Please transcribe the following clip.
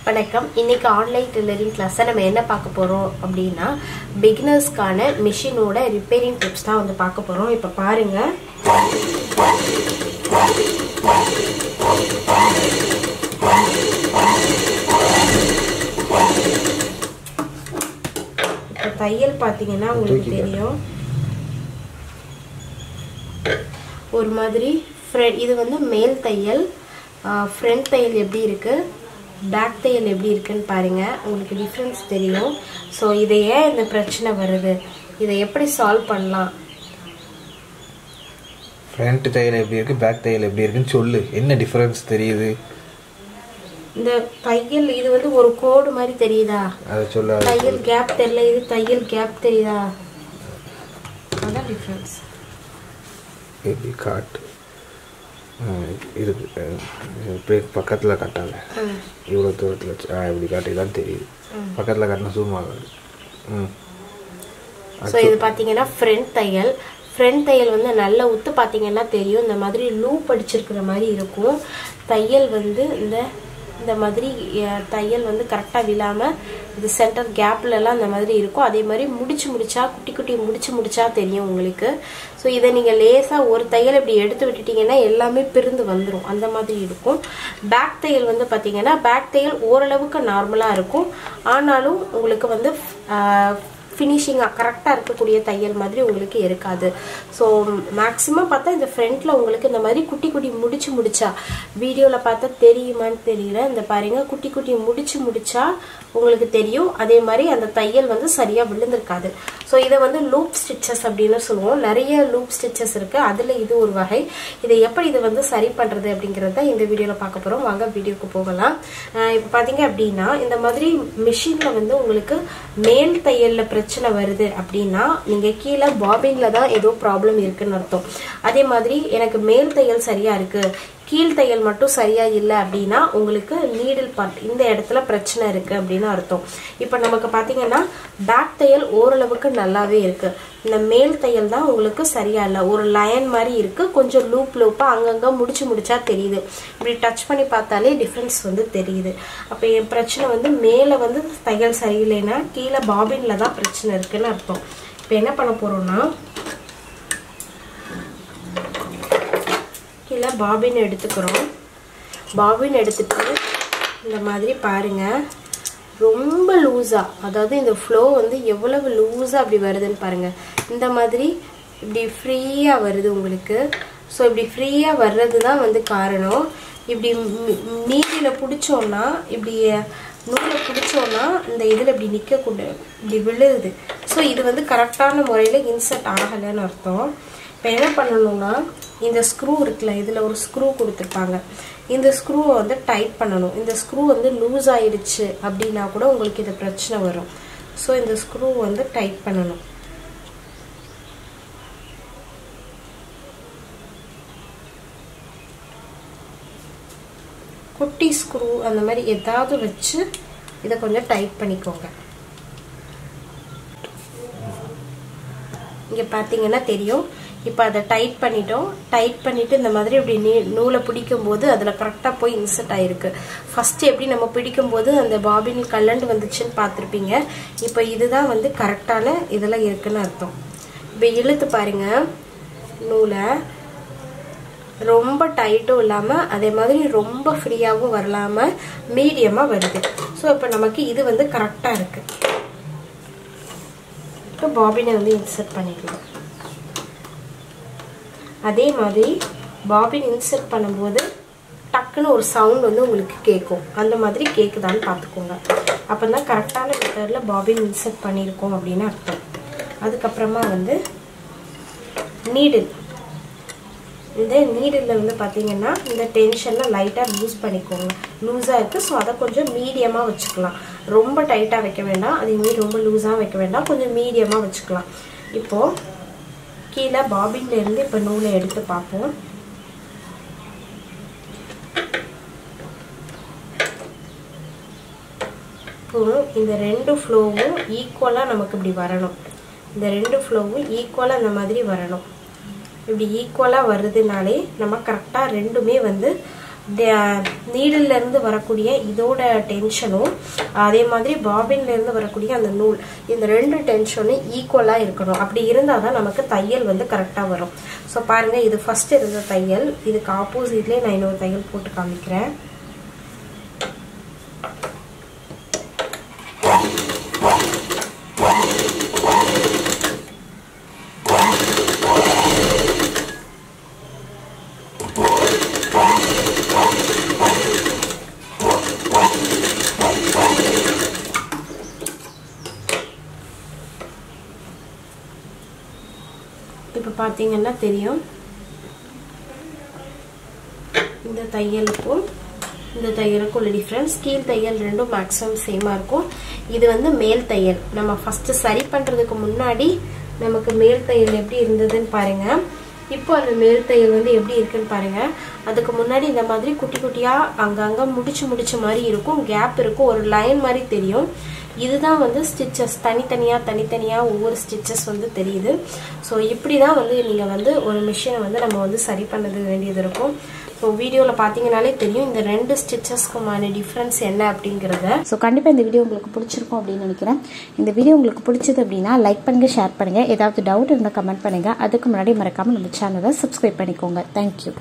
வணக்கம். இன்னைக்கு online tailoring class நம்ம என்ன பார்க்க போறோம் அப்படின்னா பிகினர்ஸ்க்கான மிஷினோட ரிப்பேரிங் டிப்ஸ் தான் வந்து பார்க்க போறோம். இப்போ பாருங்க, இப்போ தையல் பார்த்தீங்கன்னா உங்களுக்கு தெரியும் ஒரு மாதிரி இது வந்து மேல் தையல், ஃப்ரண்ட் தையல் எப்படி இருக்கு, பேக் தையல் எப்படி இருக்குன்னு பாருங்க, உங்களுக்கு டிஃப்ரென்ஸ் தெரியும். ஸோ இதை ஏன் இந்த பிரச்சனை வருது, இதை எப்படி சால்வ் பண்ணலாம்? ஃப்ரண்ட் தையல் எப்படி இருக்கு, பேக் தையல் எப்படி இருக்குன்னு சொல்லு, என்ன டிஃபரன்ஸ் தெரியுது? இந்த தையல் இது வந்து ஒரு கோடு மாதிரி தெரியுதா, அதை சொல்ல. தையல் கேப் தெரியல, இது தையல் கேப் தெரியுதா, அதான் டிஃப்ரென்ஸ். எப்படி காட்டு இருக்கு, பக்கத்தில் காட்டாங்க, இவ்வளோ தூரத்தில் வச்சு இப்படி காட்டிதான் தெரியுது, பக்கத்தில் காட்டினா ஜூம் ஆகாது. ஸோ இது பார்த்தீங்கன்னா ஃப்ரண்ட் தையல். ஃப்ரண்ட் தையல் வந்து நல்ல உத்து பார்த்தீங்கன்னா தெரியும், இந்த மாதிரி லூப் அடிச்சிருக்கிற மாதிரி இருக்கும். தையல் வந்து இந்த மாதிரி தையல் வந்து கரெக்டாக விழாமல் இது சென்டர் கேப்லலாம் இந்த மாதிரி இருக்கும். அதே மாதிரி முடிச்சா குட்டி குட்டி முடிச்சா தெரியும் உங்களுக்கு. ஸோ இதை நீங்கள் லேசாக ஒரு தையல் இப்படி எடுத்து விட்டுட்டிங்கன்னா எல்லாமே பிரிந்து வந்துடும், அந்த மாதிரி இருக்கும். பேக் தையல் வந்து பார்த்தீங்கன்னா பேக் தையல் ஓரளவுக்கு நார்மலாக இருக்கும், ஆனாலும் உங்களுக்கு வந்து ஃபினிஷிங்காக கரெக்டாக இருக்கக்கூடிய தையல் மாதிரி உங்களுக்கு இருக்காது. ஸோ மேக்ஸிமம் பார்த்தா இந்த ஃப்ரண்ட்டில் உங்களுக்கு இந்த மாதிரி குட்டி குட்டி முடிச்சா வீடியோவில் பார்த்தா தெரியுமான்னு தெரியல, இந்த பாருங்க குட்டி குட்டி முடிச்சா உங்களுக்கு தெரியும். அதே மாதிரி அந்த தையல் வந்து சரியாக விழுந்திருக்காது. ஸோ இதை வந்து லூப் ஸ்டிச்சஸ் அப்படின்னு சொல்லுவோம். நிறைய லூப் ஸ்டிச்சஸ் இருக்குது, அதில் இது ஒரு வகை. இதை எப்படி இதை வந்து சரி பண்ணுறது அப்படிங்கிறத இந்த வீடியோவில் பார்க்க போகிறோம். வாங்க வீடியோக்கு போகலாம். இப்போ பார்த்தீங்க அப்படின்னா இந்த மாதிரி மிஷினில் வந்து உங்களுக்கு மேல் தையலில் பிரச்சனை வருது அப்படின்னா நீங்கள் கீழே பாபின்ல தான் ஏதோ ப்ராப்ளம் இருக்குன்னு அர்த்தம். அதே மாதிரி எனக்கு மேல் தையல் சரியாக இருக்குது, கீழ் தையல் மட்டும் சரியா இல்லை அப்படின்னா உங்களுக்கு நீடில் பார்ட் இந்த இடத்துல பிரச்சனை இருக்கு அப்படின்னு அர்த்தம். இப்போ நமக்கு பார்த்தீங்கன்னா பேக் தையல் ஓரளவுக்கு நல்லாவே இருக்கு, இந்த மேல் தையல் தான் உங்களுக்கு சரியா இல்லை, ஒரு லைன் மாதிரி இருக்கு, கொஞ்சம் லூப்பா அங்கங்க முடிச்சா தெரியுது. இப்படி டச் பண்ணி பார்த்தாலே டிஃப்ரென்ஸ் வந்து தெரியுது. அப்போ என் பிரச்சனை வந்து மேலே வந்து தையல் சரியில்லைன்னா கீழே பாபின்ல தான் பிரச்சனை இருக்குன்னு அர்த்தம். இப்போ என்ன பண்ண போறோம்னா கீழே பாபின் எடுத்துக்கிறோம். பாபின் எடுத்துட்டு இந்த மாதிரி பாருங்க, ரொம்ப லூஸா, அதாவது இந்த ஃப்ளோ வந்து எவ்வளவு லூஸா அப்படி வருதுன்னு பாருங்க. இந்த மாதிரி இப்படி ஃப்ரீயா வருது உங்களுக்கு. ஸோ இப்படி ஃப்ரீயா வர்றது தான் வந்து காரணம். இப்படி நீதியில பிடிச்சோம்னா, இப்படி நூலை பிடிச்சோம்னா இந்த இதில் இப்படி நிற்கக்கூடாது, இப்படி விழுது. ஸோ இது வந்து கரெக்டான முறையில் இன்சர்ட் ஆகலைன்னு அர்த்தம். இப்போ என்ன பண்ணணும்னா இந்த ஸ்க்ரூ இருக்குல்ல, இதில் ஒரு ஸ்க்ரூ கொடுத்துருப்பாங்க, இந்த ஸ்க்ரூவை வந்து டைட் பண்ணணும். இந்த ஸ்க்ரூ வந்து லூஸ் ஆயிடுச்சு அப்படின்னா கூட உங்களுக்கு இது பிரச்சனை வரும். ஸோ இந்த ஸ்க்ரூ வந்து டைட் பண்ணணும். குட்டி ஸ்க்ரூ அந்த மாதிரி ஏதாவது வச்சு இதை கொஞ்சம் டைட் பண்ணிக்கோங்க. இங்கே பார்த்தீங்கன்னா தெரியும். இப்போ அதை டைட் பண்ணிட்டோம். டைட் பண்ணிட்டு இந்த மாதிரி இப்படி நூலை பிடிக்கும் போது அதில் கரெக்டாக போய் இன்சர்ட் ஆயிருக்கு. ஃபர்ஸ்ட் எப்படி நம்ம பிடிக்கும் போது அந்த பாபின் கல்லண்டு வந்துச்சுன்னு பார்த்துருப்பீங்க. இப்போ இதுதான் வந்து கரெக்டான இதெல்லாம் இருக்குன்னு அர்த்தம். இப்போ இழுத்து பாருங்க, நூலை ரொம்ப டைட்டும் இல்லாமல் அதே மாதிரி ரொம்ப ஃப்ரீயாகவும் வரலாமல் மீடியமாக வருது. ஸோ இப்போ நமக்கு இது வந்து கரெக்டாக இருக்கு. இப்போ பாபினை வந்து இன்சர்ட் பண்ணிக்கலாம். அதே மாதிரி பாபின் இன்சர்ட் பண்ணும்போது டக்குன்னு ஒரு சவுண்ட் வந்து உங்களுக்கு கேட்கும், அந்த மாதிரி கேட்குதான்னு பார்த்துக்கோங்க. அப்போ தான் கரெக்டான மெத்தடில் பாபின் இன்சர்ட் பண்ணியிருக்கோம் அப்படின்னு அர்த்தம். அதுக்கப்புறமா வந்து நீடில், இந்த நீடில் வந்து பார்த்தீங்கன்னா இந்த டென்ஷனில் லைட்டாக லூஸ் பண்ணிக்கோங்க. லூஸாக இருக்குது, ஸோ அதை கொஞ்சம் மீடியமாக வச்சுக்கலாம். ரொம்ப டைட்டாக வைக்க வேண்டாம், அதேமாரி ரொம்ப லூஸாக வைக்க வேண்டாம், கொஞ்சம் மீடியமாக வச்சுக்கலாம். இப்போது கீழே பாபின்ல இருந்து இப்போ நூலை எடுத்து பார்ப்போம். இப்போ இந்த ரெண்டு ஃப்ளோவும் ஈக்குவலாக நமக்கு இப்படி வரணும். இந்த ரெண்டு ஃப்ளோவும் ஈக்குவலாக அந்த மாதிரி வரணும். இப்படி ஈக்குவலாக வருதுனாலே நம்ம கரெக்டாக ரெண்டுமே வந்து நீடில் இருந்து வரக்கூடிய இதோட டென்ஷனும் அதே மாதிரி பாபின்ல இருந்து வரக்கூடிய அந்த நூல் இந்த ரெண்டு டென்ஷனும் ஈக்குவலா இருக்கணும். அப்படி இருந்தாதான் நமக்கு தையல் வந்து கரெக்டா வரும். ஸோ பாருங்க, இது ஃபர்ஸ்ட் இருந்த தையல், இதுக்கு ஆப்போசிட்லேயே நான் இன்னொரு தையல் போட்டு காமிக்கிறேன். இப்போ பார்த்தீங்கன்னா தெரியும், இந்த தையலுக்கும் இந்த தையலுக்கும் உள்ள டிஃப்ரென்ஸ். கீழ் தையல் ரெண்டும் மேக்ஸிமம் சேமாக இருக்கும். இது வந்து மேல் தையல். நம்ம ஃபஸ்ட்டு சரி பண்ணுறதுக்கு முன்னாடி நமக்கு மேல் தையல் எப்படி இருந்ததுன்னு பாருங்கள். இப்போ அந்த மேல் தையல் வந்து எப்படி இருக்குன்னு பாருங்கள். அதுக்கு முன்னாடி இந்த மாதிரி குட்டி குட்டியாக அங்கங்கே முடிச்சு மாதிரி இருக்கும், கேப் இருக்கும், ஒரு லைன் மாதிரி தெரியும். இதுதான் வந்து ஸ்டிச்சஸ், தனித்தனியாக ஒவ்வொரு ஸ்டிச்சஸ் வந்து தெரியுது. ஸோ இப்படி தான் வந்து நீங்கள் வந்து ஒரு மிஷினை வந்து நம்ம வந்து சரி பண்ணது வேண்டியது இருக்கும். ஸோ வீடியோவில் பார்த்தீங்கனாலே தெரியும் இந்த ரெண்டு ஸ்டிச்சஸ்க்குமான டிஃப்ரென்ஸ் என்ன அப்படிங்கிறத. ஸோ கண்டிப்பாக இந்த வீடியோ உங்களுக்கு பிடிச்சிருக்கும் அப்படின்னு நினைக்கிறேன். இந்த வீடியோ உங்களுக்கு பிடிச்சது அப்படின்னா லைக் பண்ணுங்கள், ஷேர் பண்ணுங்கள். ஏதாவது டவுட் இருந்தால் கமெண்ட் பண்ணுங்கள். அதுக்கு முன்னாடி மறக்காமல் நம்ம சேனலை சப்ஸ்கிரைப் பண்ணிக்கோங்க. தேங்க்யூ.